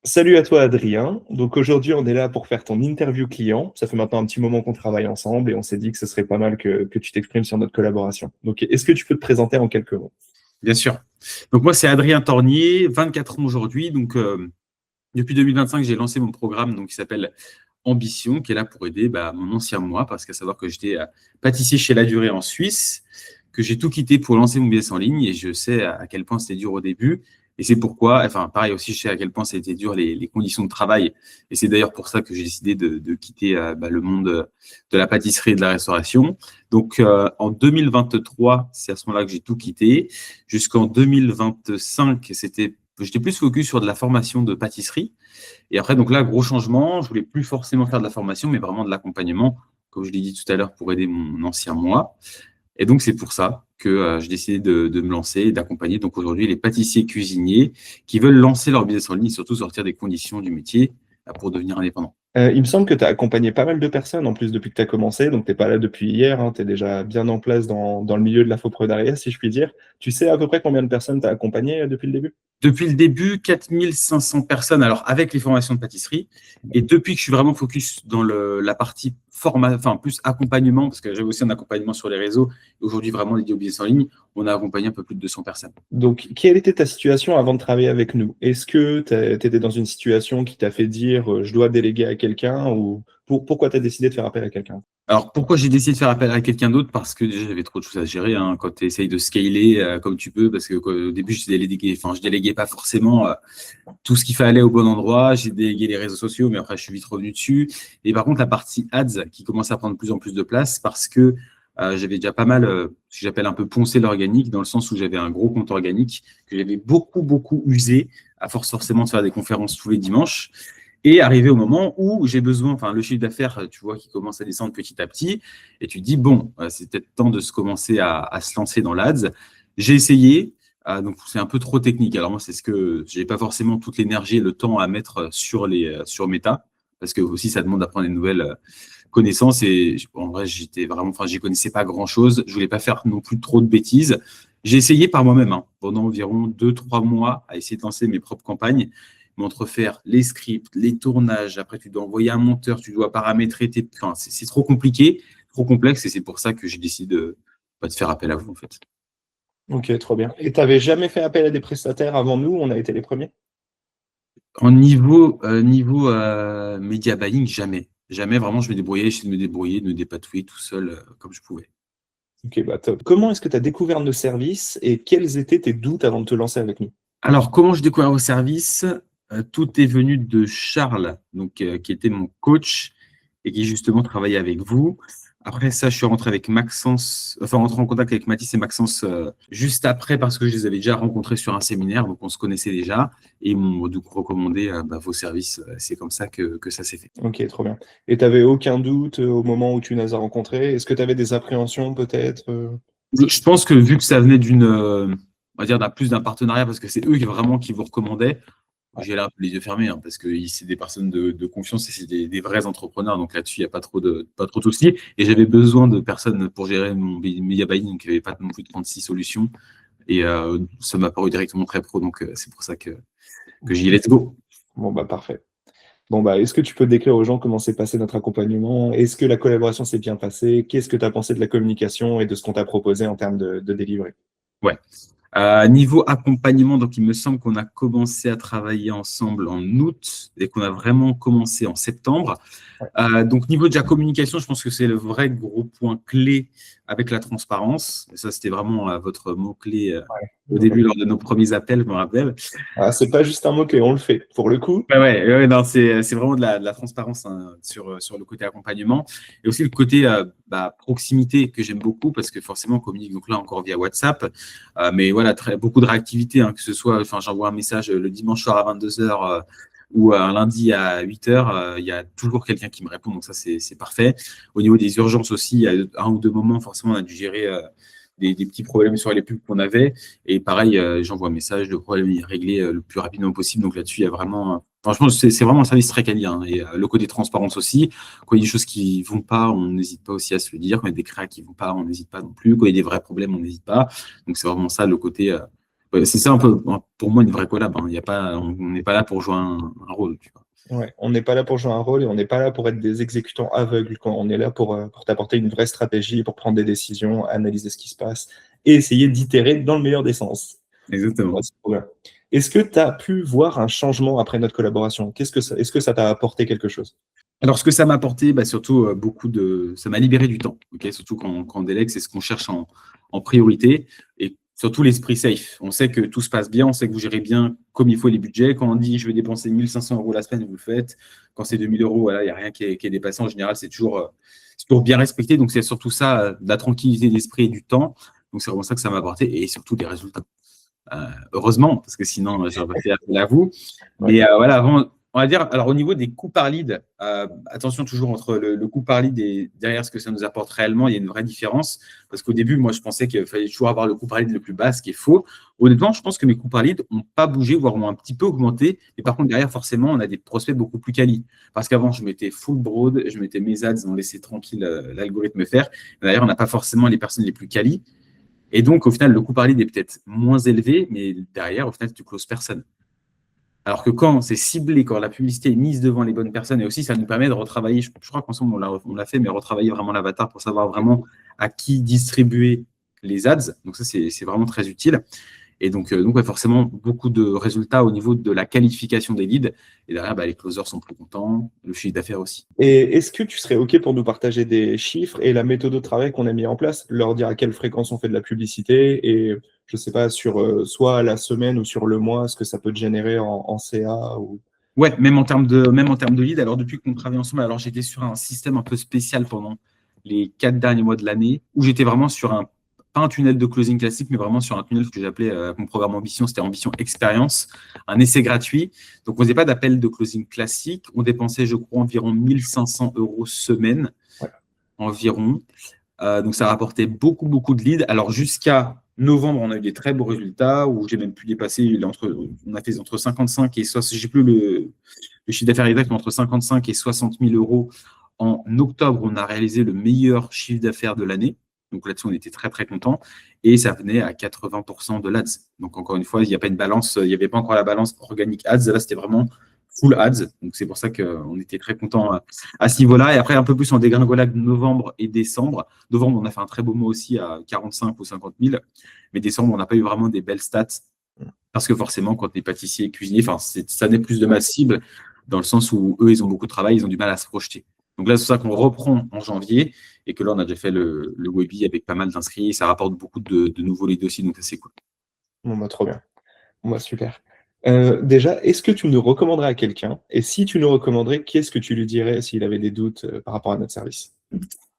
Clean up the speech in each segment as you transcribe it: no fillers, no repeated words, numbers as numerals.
Salut à toi Adrien. Donc aujourd'hui on est là pour faire ton interview client. Ça fait maintenant un petit moment qu'on travaille ensemble et on s'est dit que ce serait pas mal que tu t'exprimes sur notre collaboration. Donc est-ce que tu peux te présenter en quelques mots? Bien sûr. Donc moi, c'est Adrien Tornier, 24 ans aujourd'hui. Donc depuis 2025, j'ai lancé mon programme qui s'appelle Ambition, qui est là pour aider mon ancien moi, parce qu'à savoir que j'étais pâtissier chez La Durée en Suisse, que j'ai tout quitté pour lancer mon business en ligne et je sais à quel point c'était dur au début. Et c'est pourquoi, enfin pareil aussi, je sais à quel point ça a été dur les conditions de travail. Et c'est d'ailleurs pour ça que j'ai décidé de quitter le monde de la pâtisserie et de la restauration. Donc en 2023, c'est à ce moment-là que j'ai tout quitté. Jusqu'en 2025, j'étais plus focus sur de la formation de pâtisserie. Et après, donc là, gros changement. Je voulais plus forcément faire de la formation, mais vraiment de l'accompagnement, comme je l'ai dit tout à l'heure, pour aider mon ancien moi. Et donc, c'est pour ça que j'ai décidé de me lancer et d'accompagner donc aujourd'hui les pâtissiers cuisiniers qui veulent lancer leur business en ligne et surtout sortir des conditions du métier pour devenir indépendant. Il me semble que tu as accompagné pas mal de personnes en plus depuis que tu as commencé, donc tu n'es pas là depuis hier, tu es déjà bien en place dans le milieu de l'infoprenariat, si je puis dire. Tu sais à peu près combien de personnes tu as accompagné depuis le début? Depuis le début, 4500 personnes, alors avec les formations de pâtisserie. Et depuis que je suis vraiment focus dans la partie plus accompagnement, parce que j'avais aussi un accompagnement sur les réseaux, et aujourd'hui vraiment dédié au business en ligne, on a accompagné un peu plus de 200 personnes. Donc, quelle était ta situation avant de travailler avec nous? Est-ce que tu étais dans une situation qui t'a fait dire je dois déléguer à quelqu'un ou pourquoi tu as décidé de faire appel à quelqu'un? Alors, pourquoi j'ai décidé de faire appel à quelqu'un d'autre? Parce que déjà, j'avais trop de choses à gérer quand tu essayes de scaler comme tu peux, parce que au début, je déléguais pas forcément tout ce qu'il fallait au bon endroit. J'ai délégué les réseaux sociaux, mais après, je suis vite revenu dessus. Et par contre, la partie ads qui commence à prendre de plus en plus de place parce que j'avais déjà pas mal, ce que j'appelle un peu poncé l'organique, dans le sens où j'avais un gros compte organique que j'avais beaucoup, beaucoup usé, à force forcément de faire des conférences tous les dimanches. Et arrivé au moment où j'ai besoin, enfin, le chiffre d'affaires, tu vois, qui commence à descendre petit à petit, et tu te dis, bon, c'est peut-être temps de se commencer à se lancer dans l'ADS. J'ai essayé, donc c'est un peu trop technique. Alors moi, c'est ce que j'ai pas forcément toute l'énergie et le temps à mettre sur Meta, parce que aussi ça demande d'apprendre des nouvelles connaissances. Et en vrai, j'y connaissais pas grand-chose. Je voulais pas faire non plus trop de bêtises. J'ai essayé par moi-même pendant environ 2-3 mois à essayer de lancer mes propres campagnes. Mais entre faire les scripts, les tournages, après tu dois envoyer un monteur, tu dois paramétrer Enfin, c'est trop compliqué, trop complexe, et c'est pour ça que j'ai décidé de faire appel à vous, en fait. Ok, trop bien. Et tu n'avais jamais fait appel à des prestataires avant nous? On a été les premiers? En niveau media buying, jamais. Jamais, vraiment, je me débrouillais, j'essayais de me débrouiller, de me dépatouiller tout seul comme je pouvais. Ok, bah top. Comment est-ce que tu as découvert nos services et quels étaient tes doutes avant de te lancer avec nous? Alors, comment je découvre vos services? Tout est venu de Charles, qui était mon coach et qui justement travaillait avec vous. Après ça, je suis rentré avec Maxence, enfin rentré en contact avec Mathis et Maxence juste après parce que je les avais déjà rencontrés sur un séminaire, donc on se connaissait déjà et ils m'ont donc recommandé vos services. C'est comme ça que ça s'est fait. Ok, trop bien. Et tu n'avais aucun doute au moment où tu nous as rencontrés? Est-ce que tu avais des appréhensions peut-être? Je pense que vu que ça venait on va dire d'un partenariat, parce que c'est eux qui vous recommandaient. J'ai là les yeux fermés parce que c'est des personnes de confiance et c'est des vrais entrepreneurs. Donc là-dessus, il n'y a pas trop de soucis. Et j'avais besoin de personnes pour gérer mon media buying, donc il n'y avait pas non plus de 36 solutions. Et ça m'a paru directement très pro. Donc c'est pour ça que j'y ai let's go. Bon, bah parfait. Bon, bah, est-ce que tu peux décrire aux gens comment s'est passé notre accompagnement? Est-ce que la collaboration s'est bien passée? Qu'est-ce que tu as pensé de la communication et de ce qu'on t'a proposé en termes de délivrer? Ouais. Niveau accompagnement, donc il me semble qu'on a commencé à travailler ensemble en août et qu'on a vraiment commencé en septembre. Ouais. Donc, niveau de la communication, je pense que c'est le vrai gros point clé avec la transparence. Et ça, c'était vraiment votre mot-clé au Ouais. début lors de nos premiers appels, je me rappelle. Ah, c'est pas juste un mot-clé, on le fait. Pour le coup, Ouais, non, c'est vraiment de la transparence sur le côté accompagnement. Et aussi le côté proximité que j'aime beaucoup parce que forcément, on communique donc là encore via WhatsApp. Mais voilà, beaucoup de réactivité, que ce soit, j'envoie un message le dimanche soir à 22h ou un lundi à 8h, il y a toujours quelqu'un qui me répond. Donc ça, c'est parfait. Au niveau des urgences aussi, il y a un ou deux moments, forcément, on a dû gérer des petits problèmes sur les pubs qu'on avait. Et pareil, j'envoie un message, le problème est réglé le plus rapidement possible. Donc là-dessus, il y a vraiment. Franchement, c'est vraiment un service très quali. Et le côté transparence aussi. Quand il y a des choses qui ne vont pas, on n'hésite pas aussi à se le dire. Quand il y a des créas qui ne vont pas, on n'hésite pas non plus. Quand il y a des vrais problèmes, on n'hésite pas. Donc c'est vraiment ça le côté Ouais, c'est ça un peu, pour moi, une vraie collab. Hein. Il y a pas, on n'est pas là pour jouer un rôle. Tu vois. Ouais, on n'est pas là pour jouer un rôle et on n'est pas là pour être des exécutants aveugles. Quand on est là pour t'apporter une vraie stratégie, pour prendre des décisions, analyser ce qui se passe et essayer d'itérer dans le meilleur des sens. Ouais, Exactement. c'est trop bien. Est-ce que tu as pu voir un changement après notre collaboration? Est-ce que ça t'a apporté quelque chose? Alors, ce que ça m'a apporté, bah, surtout ça m'a libéré du temps. Ok, surtout quand on délègue, c'est ce qu'on cherche en priorité et surtout l'esprit safe. On sait que tout se passe bien, on sait que vous gérez bien comme il faut les budgets. Quand on dit je vais dépenser 1 500 € la semaine, vous le faites. Quand c'est 2 000 €, voilà, il n'y a rien qui est dépassé. En général, c'est toujours bien respecté. Donc, c'est surtout ça, de la tranquillité d'esprit et du temps. Donc, c'est vraiment ça que ça m'a apporté et surtout des résultats. Heureusement, parce que sinon, j'aurais pas fait appel à vous. Ouais. Mais voilà, on va dire, alors au niveau des coûts par lead, attention toujours entre le coût par lead et derrière ce que ça nous apporte réellement, il y a une vraie différence. Parce qu'au début, moi, je pensais qu'il fallait toujours avoir le coût par lead le plus bas, ce qui est faux. Honnêtement, je pense que mes coûts par lead n'ont pas bougé, voire ont un petit peu augmenté. Mais par contre, derrière, forcément, on a des prospects beaucoup plus quali. Parce qu'avant, je mettais full broad, je mettais mes ads, on laissait tranquille l'algorithme faire. D'ailleurs, on n'a pas forcément les personnes les plus quali. Et donc, au final, le coût par lead est peut-être moins élevé, mais derrière, au final, tu closes personne. Alors que quand c'est ciblé, quand la publicité est mise devant les bonnes personnes, et aussi ça nous permet de retravailler, je crois qu'ensemble on l'a fait, mais retravailler vraiment l'avatar pour savoir vraiment à qui distribuer les ads. Donc ça, c'est vraiment très utile. Et donc ouais, forcément, beaucoup de résultats au niveau de la qualification des leads. Et derrière, bah, les closers sont plus contents, le chiffre d'affaires aussi. Et est-ce que tu serais OK pour nous partager des chiffres et la méthode de travail qu'on a mis en place, leur dire à quelle fréquence on fait de la publicité et je ne sais pas, sur soit la semaine ou sur le mois, ce que ça peut te générer en CA ou... Ouais, même en termes de lead. Alors, depuis qu'on travaille ensemble, alors j'étais sur un système un peu spécial pendant les 4 derniers mois de l'année, où j'étais vraiment sur pas un tunnel de closing classique, mais vraiment sur un tunnel que j'appelais mon programme Ambition, c'était Ambition Expérience, un essai gratuit. Donc, on ne faisait pas d'appel de closing classique. On dépensait, je crois, environ 1 500 € semaine, Ouais. environ. Donc, ça rapportait beaucoup, beaucoup de leads. Alors, jusqu'à novembre, on a eu des très beaux résultats où j'ai même pu dépasser, on a fait entre 55 et 60, j'ai plus le chiffre d'affaires exact, mais entre 55 et 60 000 €. En octobre, on a réalisé le meilleur chiffre d'affaires de l'année. Donc là-dessus, on était très, très contents. Et ça venait à 80% de l'ADS. Donc encore une fois, il n'y a pas une balance, il n'y avait pas encore la balance organique ads. Là, c'était vraiment full ads. Donc c'est pour ça qu'on était très contents à ce niveau-là. Et après, un peu plus en dégringolade novembre et décembre. Novembre, on a fait un très beau mois aussi à 45 ou 50 000. Mais décembre, on n'a pas eu vraiment des belles stats. Parce que forcément, quand tu es pâtissier et cuisinier, ça n'est plus de ma cible, dans le sens où eux, ils ont beaucoup de travail, ils ont du mal à se projeter. Donc là, c'est ça qu'on reprend en janvier et que là, on a déjà fait le webi avec pas mal d'inscrits. Ça rapporte beaucoup de nouveaux leads aussi, donc ça, c'est cool. Bon, bah, trop bien. Bon, bah, super. Déjà, est-ce que tu nous recommanderais à quelqu'un? Et si tu nous recommanderais, qu'est-ce que tu lui dirais s'il avait des doutes par rapport à notre service?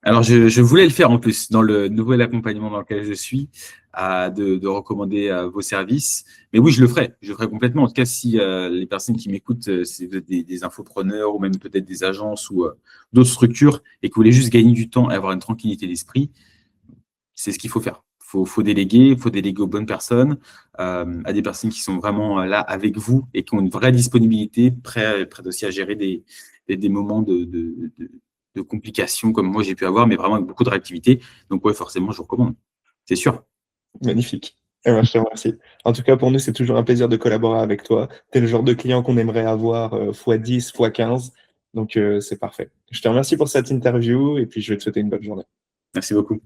Alors, je voulais le faire en plus dans le nouvel accompagnement dans lequel je suis, de recommander vos services. Mais oui, je le ferai. Je le ferai complètement. En tout cas, si les personnes qui m'écoutent, c'est des infopreneurs ou même peut-être des agences ou d'autres structures et que vous voulez juste gagner du temps et avoir une tranquillité d'esprit, c'est ce qu'il faut faire. Faut déléguer, il faut déléguer aux bonnes personnes, à des personnes qui sont vraiment là avec vous et qui ont une vraie disponibilité, prêtes aussi à gérer des moments de complications comme moi j'ai pu avoir, mais vraiment avec beaucoup de réactivité. Donc ouais, forcément, je vous recommande. C'est sûr. Magnifique. Eh ben, je te remercie. En tout cas, pour nous, c'est toujours un plaisir de collaborer avec toi. Tu es le genre de client qu'on aimerait avoir x10, x15. Donc, c'est parfait. Je te remercie pour cette interview et puis je vais te souhaiter une bonne journée. Merci beaucoup.